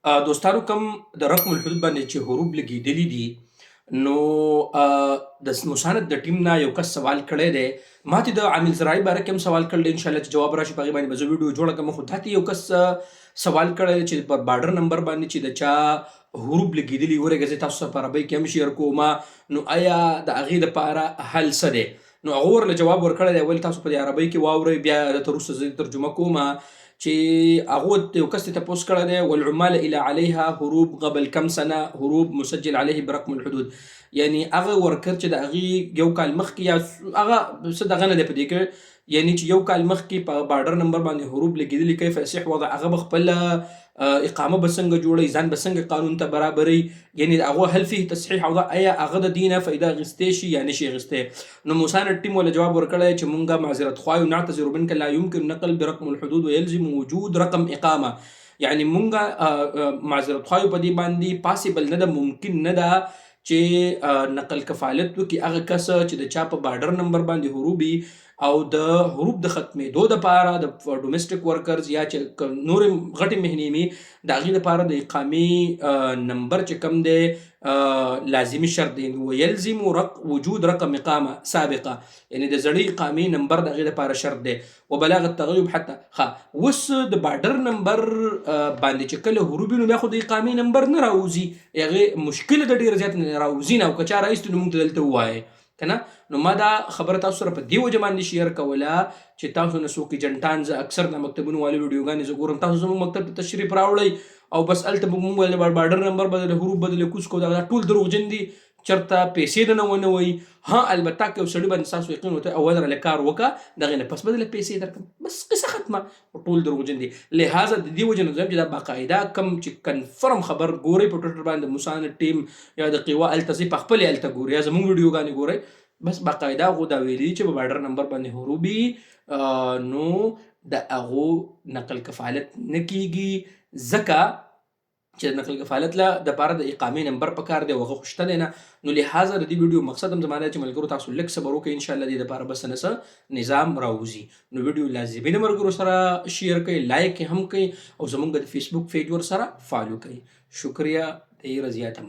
دوستانو کوم د رقم الحدود باندې چې حروف لګېدلي دي نو د مساند د ټیم نه یو کس سوال کړی دی. ما ته د عامل زراعي باره کې هم سوال کړی دی، انشاءالله چې جواب راشي په هغې باندې به زه ویډیو جوړه کړم. خو دا ته یو کس سوال کړی دی چې پر بارډر نمبر باندې چې د چا حروف لګېدلي ورېږه زه تاسو سره په عربۍ کې هم شیر کومه، نو آیا د هغې دپاره حل څه دی؟ نو هغه ورله جواب ورکړی دی. ولې تاسو په دې عربۍ کې واورئ، بیا درته وروسته زه ترجمه کومه. چې هغه یو کس ته تپوس کړی دی والعمال الى عليها حروب قبل کم سنه حروب مسجل عليه برقم الحدود، یعنی هغه ورکر چې د هغې یو کال مخکې یا هغه څه دغه نه دی په دې کې، یعنی چې یو کال مخکې په بارډر نمبر باندې حروب لګېدلي کیف یصح وضع، هغه به خپله اقامه به څنګه جوړوي، ځان به څنګه قانون ته برابروي، یعنی د هغه هل فيه تصحیح او آیا هغه د دې نه فایده اخیستی شي یا نشي اخیستی. نو موساند ټیم ولا جواب ورکړی چې مونږه معذرت خواهو نعتذر منك لا يمكن نقل برقم الحدود ويلزم وجود رقم اقامه، یعنی مونږه معذرت خواهو په دې باندې پاسبل نه ده، ممکن نه ده چې نقل کفالت وکړي هغه کس چې د چا په بارډر نمبر باندې حروف وي او د حروف د ختمېدو دپاره د ډومestic ورکرز یا چې نورې غټې مهنې وي د هغې دپاره د اقامې نمبر چې کوم دی لازمي شرط دی. ویلزم وجود رقم اقامه سابقه، یعنی د زړې اقامې نمبر د هغې دپاره شرط دی. وبلاغ التغیب حتی اوس د بارډر نمبر باندې چې کله حروف وي نو بیا خو د اقامې نمبر نه راوځي، هغې مشکله ده ډېره زیات نه راوځي نه، او که چا راایستو نو موږ ته دلته ووایه که نه. نو ما دا خبره تاسو سره په دې وجه باندې شیر کوله چې تاسو نه څوک ایجنټان، زه اکثر د مکتبونو والو ویډیوګانې زه ګورم، تاسو زموږ مکتب ته تشریف راوړئ او بس هلته به موږ ویل بارډر نمبر بدل حروف بدل کوز کو، دا ټول دروغجن دي، چېرته پیسې دنه ونه وایي. ها البته که یو سړي باندې ستاسو یقین وته اول راله کار وکړه د هغې نه پس به درله پیسې درکړم، بس قصه ختمه. ټول دروغجن دي. لہذا د دې وجه نه زه چې دا باقاعده کم چې کنفرم خبر ګورئ په ټویټر باندې مساند ټیم یا د قوه هلته ځئ په خپلې هلته ګورئ یا زموږ ویډیوګانې ګورئ، بس باقاعده هغو دا ویلي چې په بارډر نمبر باندې حروف وي نو د هغو نقل کفالت نه کیږي، ځکه چې نقل کفالت له دپاره د اقامې نمبر پکار دی او هغه خو شته دی نه. نو لہذا د دې ویډیو مقصد هم زما دی چې ملګرو تاسو لږ صبر وکړئ، انشاءالله دې دپاره به څه نه څه نظام راوځي. نو ویډیو لازمي د ملګرو سره شیر کړئ، لایک یې هم کړئ او زموږ د فیسبوک پیج ورسره فالو کړئ. شکریه ډېره زیاته مننه.